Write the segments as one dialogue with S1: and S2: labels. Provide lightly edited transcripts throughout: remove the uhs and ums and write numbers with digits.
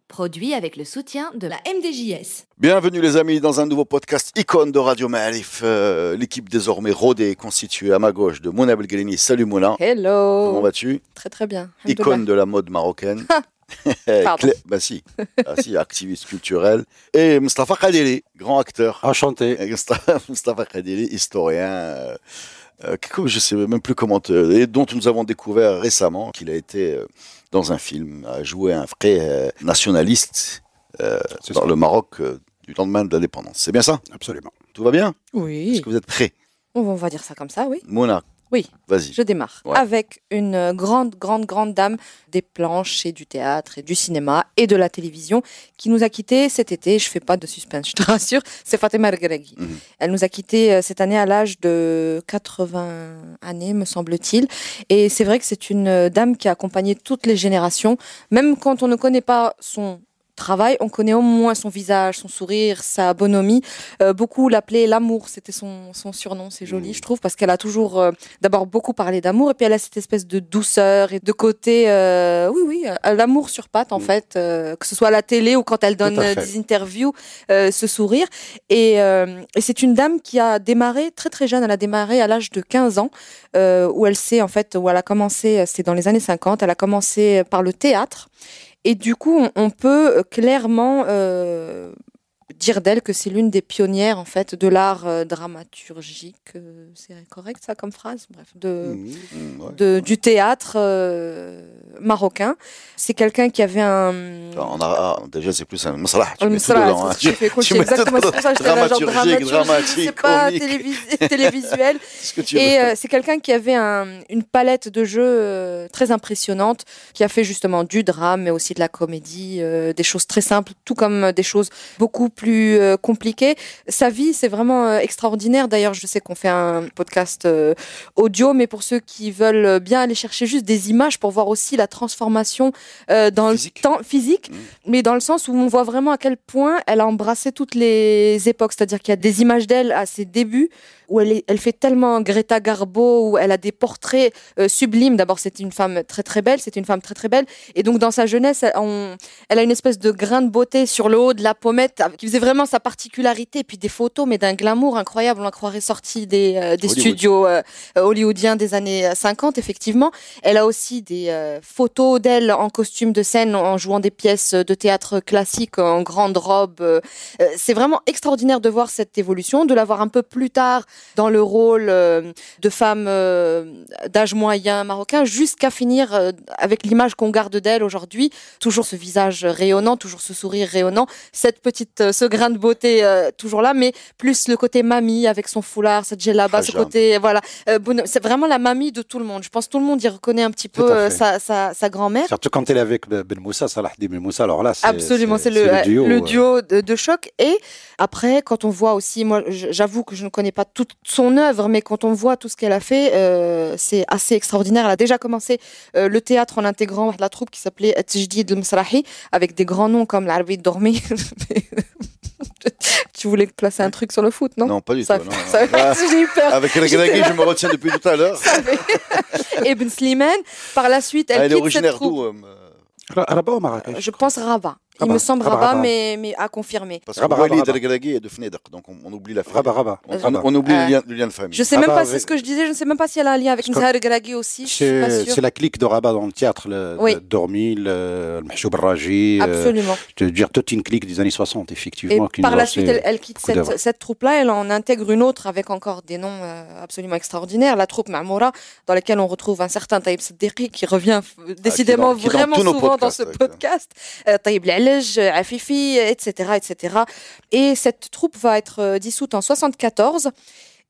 S1: Produit avec le soutien de la MDJS.
S2: Bienvenue les amis dans un nouveau podcast icône de Radio Ma'arif. L'équipe désormais rodée constituée à ma gauche de Mouna Belgalini. Salut Mouna.
S3: Hello.
S2: Comment vas-tu?
S3: Très très bien.
S2: Icône de la mode marocaine.
S3: Pardon.
S2: Si, activiste culturel. Et Mustafa Khadili, grand acteur.
S4: Enchanté.
S2: Mustafa Khadili, historien. Je ne sais même plus comment et dont nous avons découvert récemment qu'il a été dans un film, a joué un vrai nationaliste dans le Maroc du lendemain de l'indépendance. C'est bien ça?
S4: Absolument.
S2: Tout va bien?
S3: Oui.
S2: Est-ce que vous êtes prêts?
S3: On va dire ça comme ça, oui.
S2: Mouna,
S3: Oui.
S2: vas-y.
S3: Je démarre avec une grande dame des planches et du théâtre et du cinéma et de la télévision qui nous a quittés cet été. Je fais pas de suspense, je te rassure. C'est Fatima Regragui. Elle nous a quittés cette année à l'âge de 80 années, me semble-t-il. Et c'est vrai que c'est une dame qui a accompagné toutes les générations. Même quand on ne connaît pas son travail, on connaît au moins son visage, son sourire, sa bonhomie. Beaucoup l'appelaient l'amour, c'était son surnom, c'est joli je trouve, parce qu'elle a toujours d'abord beaucoup parlé d'amour, et puis elle a cette espèce de douceur et de côté, l'amour sur pattes en fait, que ce soit à la télé ou quand elle donne des interviews, ce sourire. Et c'est une dame qui a démarré très très jeune, elle a démarré à l'âge de 15 ans, où elle a commencé, c'est dans les années 50, elle a commencé par le théâtre. Et du coup, on peut clairement dire d'elle que c'est l'une des pionnières en fait de l'art dramaturgique. C'est correct ça comme phrase? Bref, du théâtre marocain. C'est quelqu'un qui avait
S2: déjà c'est plus un masrah.
S3: Tu fais exactement c'est pour ça que je fais la genre dramatique. C'est pas télévisuel. Et c'est quelqu'un qui avait une palette de jeux très impressionnante, qui a fait justement du drame, mais aussi de la comédie, des choses très simples, tout comme des choses beaucoup plus compliquées. Sa vie, c'est vraiment extraordinaire. D'ailleurs, je sais qu'on fait un podcast audio, mais pour ceux qui veulent bien aller chercher juste des images pour voir aussi la transformation dans le temps physique, mais dans le sens où on voit vraiment à quel point elle a embrassé toutes les époques. C'est-à-dire qu'il y a des images d'elle à ses débuts où elle fait tellement Greta Garbo, où elle a des portraits sublimes. D'abord, c'était une femme très très belle, et donc dans sa jeunesse, elle a une espèce de grain de beauté sur le haut de la pommette qui faisait vraiment sa particularité, et puis des photos, mais d'un glamour incroyable, on la croirait sortie des studios hollywoodiens des années 50, effectivement. Elle a aussi des photos d'elle en costume de scène, en jouant des pièces de théâtre classique, en grande robe. C'est vraiment extraordinaire de voir cette évolution, de la voir un peu plus tard dans le rôle de femme d'âge moyen marocain, jusqu'à finir avec l'image qu'on garde d'elle aujourd'hui. Toujours ce visage rayonnant, toujours ce sourire rayonnant, ce grain de beauté toujours là, mais plus le côté mamie avec son foulard, cette djellaba, ce côté, c'est vraiment la mamie de tout le monde. Je pense que tout le monde y reconnaît un petit peu sa grand-mère.
S4: Surtout quand elle est avec Ben Moussa, Salahdine Ben Moussa, alors là,
S3: absolument, c'est le duo de choc. Et après, quand on voit aussi, moi, j'avoue que je ne connais pas toute son œuvre, mais quand on voit tout ce qu'elle a fait, c'est assez extraordinaire. Elle a déjà commencé le théâtre en intégrant la troupe qui s'appelait Tjdid al-Msrahi, avec des grands noms comme l'Arbi Dormi. Tu voulais placer un truc sur le foot, non?
S2: Non, pas du tout.
S3: J'ai eu peur.
S2: Avec Regragui, je me retiens depuis tout à l'heure.
S3: Et Ben Slimane, par la suite, elle quitte cette troupe.
S4: Rabat ou Marrakech?
S3: Je pense Rabat. Il me semble Rabat, mais à confirmer.
S2: Parce que Walid Regragui est de Fnedr, donc on oublie la famille.
S4: Rabat.
S2: On oublie le lien de famille.
S3: Je sais même pas, c'est ce que je disais, je ne sais même pas si elle a un lien avec Nzahar Regragui aussi.
S4: C'est la clique de Rabat dans le théâtre, Dormi, le Mahchoub Raji.
S3: Absolument.
S4: Je veux dire, toute une clique des années 60, effectivement.
S3: Et par la suite, elle quitte cette troupe-là, elle en intègre une autre avec encore des noms absolument extraordinaires. La troupe Ma'moura, dans laquelle on retrouve un certain Taïb Seddiqi qui revient décidément vraiment souvent dans ce podcast. Taïb L'Alej, Afifi, etc. Et cette troupe va être dissoute en 74.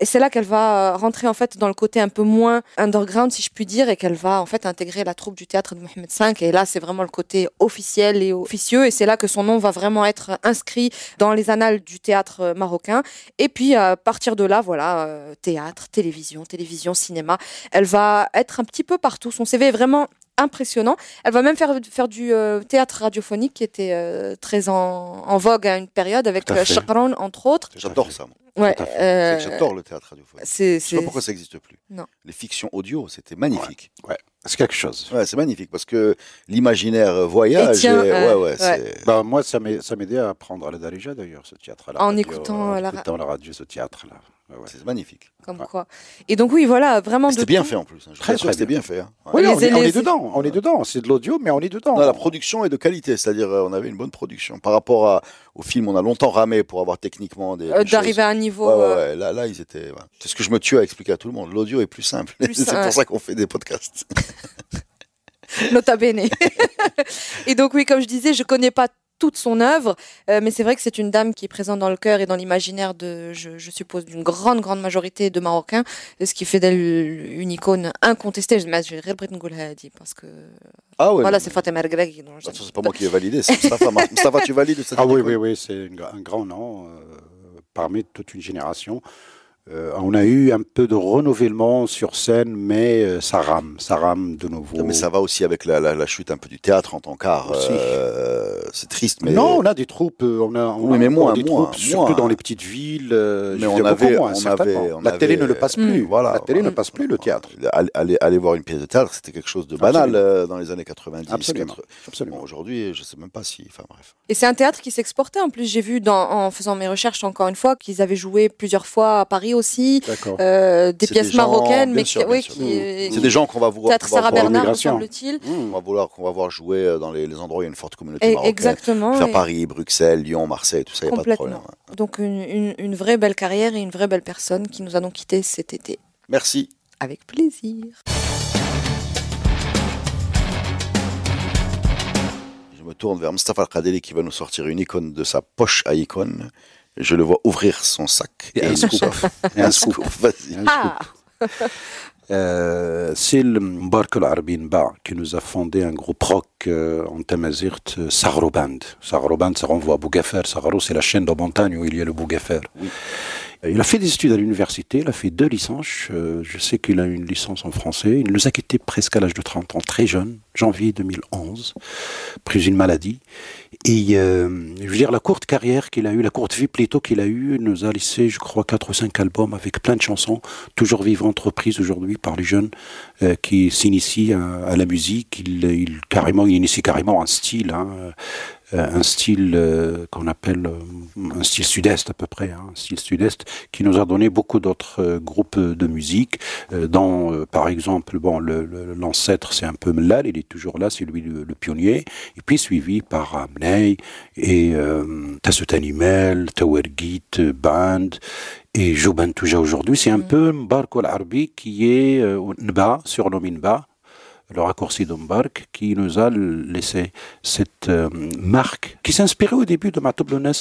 S3: Et c'est là qu'elle va rentrer en fait dans le côté un peu moins underground, si je puis dire, et qu'elle va en fait intégrer la troupe du théâtre de Mohamed V. Et là, c'est vraiment le côté officiel et officieux. Et c'est là que son nom va vraiment être inscrit dans les annales du théâtre marocain. Et puis, à partir de là, voilà, théâtre, télévision, cinéma. Elle va être un petit peu partout. Son CV est vraiment impressionnant. Elle va même faire du théâtre radiophonique qui était très en vogue à une période avec Chakran, entre autres.
S2: J'adore ça.
S3: Ouais,
S2: j'adore le théâtre radiophonique. Je sais pas pourquoi ça n'existe plus.
S3: Non.
S2: Les fictions audio, c'était magnifique.
S4: Ouais. C'est quelque chose.
S2: Ouais, c'est magnifique parce que l'imaginaire voyage.
S4: Bah, moi, ça m'aidait à apprendre à la darija d'ailleurs, ce théâtre-là.
S3: En écoutant la
S4: radio, ce théâtre-là.
S2: Ouais. C'est magnifique.
S3: Comme quoi. Et donc oui, voilà, vraiment.
S2: C'était bien fait en plus. Je suis sûr que c'était bien fait. Hein.
S4: Oui, on est dedans. On est dedans. C'est de l'audio, mais on est dedans.
S2: Non, la production est de qualité, c'est-à-dire on avait une bonne production par rapport au film. On a longtemps ramé pour avoir techniquement des
S3: d'arriver à un niveau.
S2: Ouais. Là, ils étaient. Ouais. C'est ce que je me tue à expliquer à tout le monde. L'audio est plus simple. C'est pour ça qu'on fait des podcasts.
S3: Nota bene. Et donc oui, comme je disais, je connais pas toute son œuvre, mais c'est vrai que c'est une dame qui est présente dans le cœur et dans l'imaginaire de, je suppose, d'une grande majorité de Marocains, ce qui fait d'elle une icône incontestée. Je vais parce que voilà, c'est Fatima Regragui.
S2: C'est pas moi qui ai validé, c'est Mustafa. Mustafa, tu valides cette icône?
S4: Oui, c'est un grand nom parmi toute une génération. On a eu un peu de renouvellement sur scène, mais ça rame de nouveau.
S2: Mais ça va aussi avec la chute un peu du théâtre en tant qu'art. C'est triste, mais...
S4: Non, on a des troupes,
S2: troupes,
S4: surtout dans les petites villes.
S2: Mais on avait...
S4: La télé ne le passe plus.
S2: Voilà,
S4: la télé ne passe plus, le théâtre.
S2: Aller voir une pièce de théâtre, c'était quelque chose de banal dans les années 90.
S4: Absolument.
S2: Bon, aujourd'hui, je ne sais même pas si... Enfin, bref.
S3: Et c'est un théâtre qui s'exportait en plus. J'ai vu en faisant mes recherches encore une fois qu'ils avaient joué plusieurs fois à Paris aussi, des pièces marocaines, mais
S2: c'est des gens qu'on va voir.
S3: Théâtre Sarah Bernard, semble-t-il.
S2: On va voir jouer dans les endroits où il y a une forte communauté marocaine.
S3: Exactement.
S2: Faire Paris, Bruxelles, Lyon, Marseille, tout ça, il n'y a pas de problème.
S3: Donc une vraie belle carrière et une vraie belle personne qui nous a donc quittés cet été.
S2: Merci.
S3: Avec plaisir.
S2: Je me tourne vers Mustafa Al-Qadeli qui va nous sortir une icône de sa poche à icône. Je le vois ouvrir son sac et un scoop. Vas-y.
S4: C'est le Mbark Al-Arabi Nba qui nous a fondé un groupe rock en Tamazirt, Saghro Band. Saghro Band, ça renvoie à Bougafer. Saghro, c'est la chaîne de montagne où il y a le Bougafer. Oui. Il a fait des études à l'université, il a fait 2 licences. Je sais qu'il a une licence en français. Il nous a quittés presque à l'âge de 30 ans, très jeune, janvier 2011, pris une maladie. Et je veux dire, la courte carrière qu'il a eue, la courte vie plutôt qu'il a eue, nous a laissé, je crois, 4 ou 5 albums avec plein de chansons, toujours vivantes, reprises aujourd'hui par les jeunes qui s'initient à la musique. Il initie carrément un style, un style qu'on appelle un style sud-est à peu près, un style sud-est qui nous a donné beaucoup d'autres groupes de musique, dont par exemple, l'ancêtre c'est un peu Mellal, il est toujours là, c'est lui le pionnier, et puis suivi par Amnei et Tassout Animal, Tawergit, Band et Jouban Touja aujourd'hui. C'est un peu Mbark Al-Arabi qui est Nba, surnommé Nba, le raccourci d'Mbark, qui nous a laissé cette marque qui s'inspirait au début de Matoblones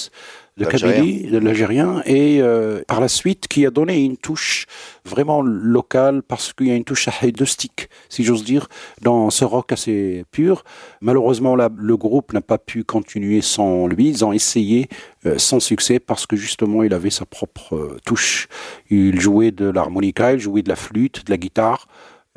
S4: de Kabylie, de l'Algérien, et par la suite qui a donné une touche vraiment locale parce qu'il y a une touche haïdostique, si j'ose dire, dans ce rock assez pur. Malheureusement, le groupe n'a pas pu continuer sans lui. Ils ont essayé sans succès parce que justement, il avait sa propre touche. Il jouait de l'harmonica, il jouait de la flûte, de la guitare.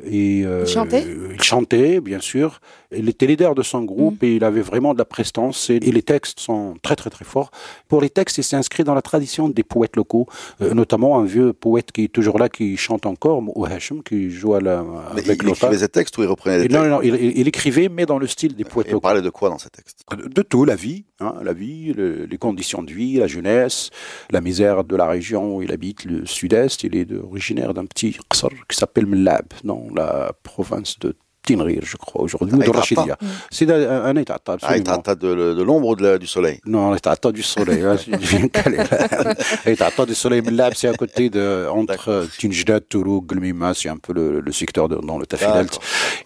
S4: Et, il chantait, bien sûr. Il était leader de son groupe et il avait vraiment de la prestance. Et les textes sont très, très, très forts. Pour les textes, il s'est inscrit dans la tradition des poètes locaux, notamment un vieux poète qui est toujours là, qui chante encore, Mou Hachem, qui joue avec
S2: l'autre. Il écrivait ses textes ou il reprenait les textes?
S4: Non, il écrivait, mais dans le style des poètes locaux.
S2: Il parlait de quoi dans ses textes?
S4: De tout, la vie, les conditions de vie, la jeunesse, la misère de la région où il habite, le sud-est. Il est originaire d'un petit qsar qui s'appelle Mellab, dans la province de Tinrir, je crois, aujourd'hui, ou de Rachidia. C'est un Aïtata, absolument.
S2: Aïtata de l'ombre ou du soleil?
S4: Non, Aïtata du soleil. Je viens caler là. Aïtata du soleil, mais là, c'est à côté entre Tinjdat, Toulouse, Glmima, c'est un peu le secteur dans le Tafilalt.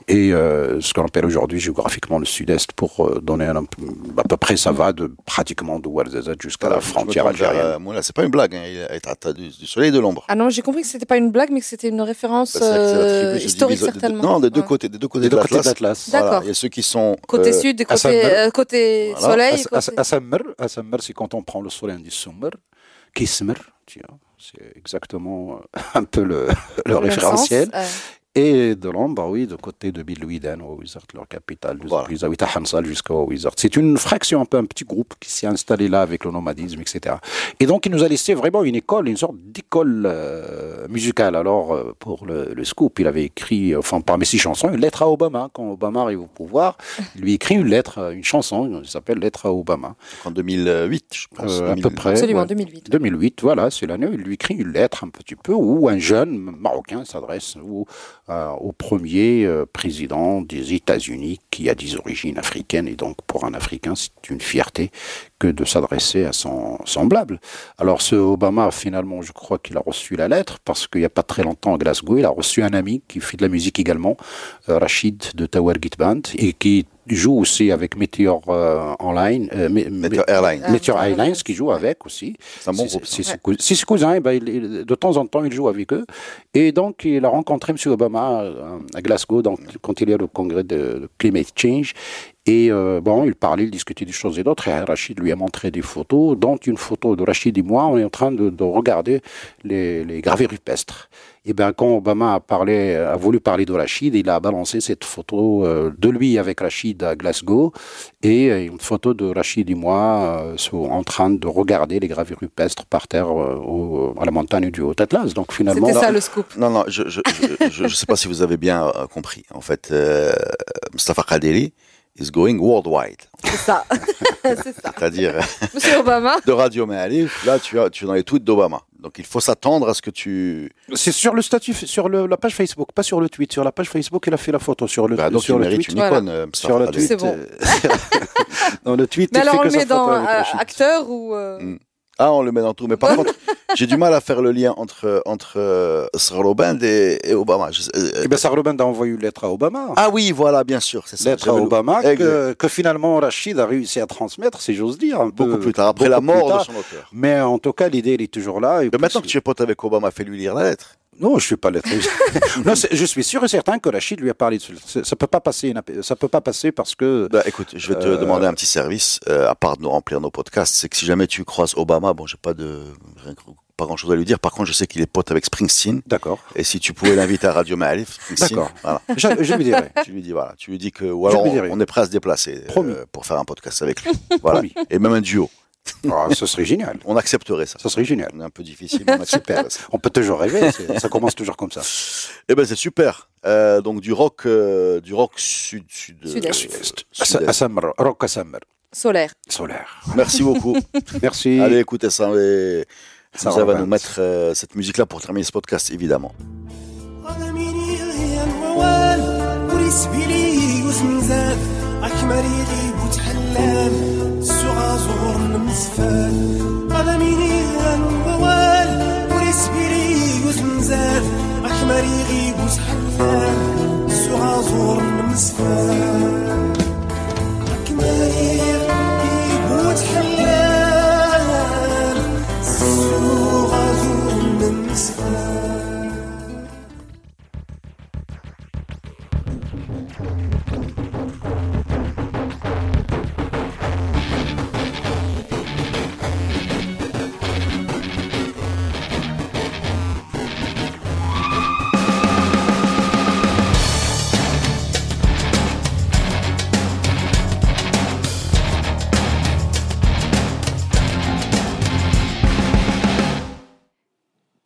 S4: Et ce qu'on appelle aujourd'hui géographiquement le sud-est, pour donner à peu près, ça va pratiquement de Ouarzazate jusqu'à la frontière algérienne.
S2: Moi, là, c'est pas une blague, Aïtata du soleil et de l'ombre.
S3: Ah non, j'ai compris que c'était pas une blague, mais que c'était une référence historique, certainement.
S2: Non, des deux côtés de l'Atlas.
S3: D'accord.
S2: Il y a ceux qui sont
S3: côté sud et côté soleil.
S4: Asammer, c'est quand on prend le soleil, on dit Summer, Kismer, c'est exactement un peu le référentiel. Et de l'ombre, oui, de côté de Bilouidan, leur capitale, jusqu'à Wizard. C'est une fraction, un petit groupe qui s'est installé là avec le nomadisme, etc. Et donc, il nous a laissé vraiment une sorte d'école musicale. Alors, pour le scoop, il avait écrit, parmi 6 chansons, une lettre à Obama. Quand Obama arrive au pouvoir, il lui écrit une chanson, il s'appelle Lettre à Obama.
S2: En 2008, je pense.
S4: À peu près.
S3: Absolument, ouais. 2008.
S4: 2008, voilà, c'est l'année où il lui écrit une lettre un petit peu, où un jeune Marocain s'adresse au premier président des États-Unis qui a des origines africaines, et donc pour un Africain c'est une fierté que de s'adresser à son semblable. Alors ce Obama, finalement, je crois qu'il a reçu la lettre parce qu'il n'y a pas très longtemps à Glasgow, il a reçu un ami qui fait de la musique également, Rachid de Tower Git Band, et qui joue aussi avec Meteor Airlines, qui joue avec aussi.
S2: C'est un bon groupe.
S4: C'est ses cousins, de temps en temps, il joue avec eux. Et donc, il a rencontré M. Obama à Glasgow, quand il y a le congrès de Climate Change. Et il parlait, il discutait des choses et d'autres, et Rachid lui a montré des photos, dont une photo de Rachid et moi, on est en train de regarder les gravures rupestres. Et bien, quand Obama a voulu parler de Rachid, il a balancé cette photo de lui avec Rachid à Glasgow, et une photo de Rachid et moi en train de regarder les gravures rupestres par terre à la montagne du Haut-Atlas. Donc finalement,
S3: c'était ça le scoop.
S2: Non, je sais pas si vous avez bien compris. En fait, Mustafa Kaderi is going worldwide.
S3: C'est ça.
S2: C'est-à-dire,
S3: Monsieur Obama.
S2: De Radio Maalif, là, tu es dans les tweets d'Obama. Donc, il faut s'attendre à ce que tu...
S4: C'est sur le statut, sur la page Facebook, pas sur le tweet. Sur la page Facebook, il a fait la photo. Sur le,
S2: donc,
S4: sur
S2: il
S4: le
S2: mérite
S4: tweet.
S2: une icône.
S4: Sur le tweet,
S3: c'est bon.
S4: Dans le tweet,
S3: mais alors, on le
S4: met
S3: dans acteur ou...
S2: Ah, on le met dans tout. Mais par contre, j'ai du mal à faire le lien entre Sarloband et Obama.
S4: Sarloband a envoyé une lettre à Obama.
S2: Ah oui, voilà, bien sûr. C'est ça.
S4: Lettre à Obama que finalement Rachid a réussi à transmettre, si j'ose dire.
S2: Beaucoup plus tard, après la mort de son auteur.
S4: Mais en tout cas, l'idée, elle est toujours là. Et
S2: maintenant que tu es pote avec Obama, fais-lui lire la lettre.
S4: Non, je suis pas lettré. Non, je suis sûr et certain que Rachid lui a parlé de ça. Peut pas passer. Ça peut pas passer parce que.
S2: Écoute, je vais te demander un petit service, à part de nous remplir nos podcasts, c'est que si jamais tu croises Obama, j'ai pas grand chose à lui dire. Par contre, je sais qu'il est pote avec Springsteen.
S4: D'accord.
S2: Et si tu pouvais l'inviter à Radio Maalif, Springsteen.
S4: D'accord.
S2: Voilà.
S4: Je lui dirai.
S2: Tu lui dis que, ou alors on est prêt à se déplacer pour faire un podcast avec lui. Voilà. Et même un duo.
S4: Ce serait génial.
S2: On accepterait ça.
S4: Ça serait génial.
S2: On est un peu difficile, mais on accepterait ça.
S4: On peut toujours rêver, ça commence toujours comme ça.
S2: Eh ben c'est super. Donc du rock sud-est.
S4: Rock Asammer.
S3: Solaire.
S2: Merci beaucoup.
S4: Merci.
S2: Allez, écoutez ça. Et ça va nous mettre cette musique-là pour terminer ce podcast, évidemment.
S5: زور مزفان هذا ميني الوال وريس بيلي وزمزال أحمر يغيب وسحلان زور مزفان أحمر يغيب وتحلان زور مزفان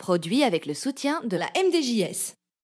S1: Produit avec le soutien de la MDJS.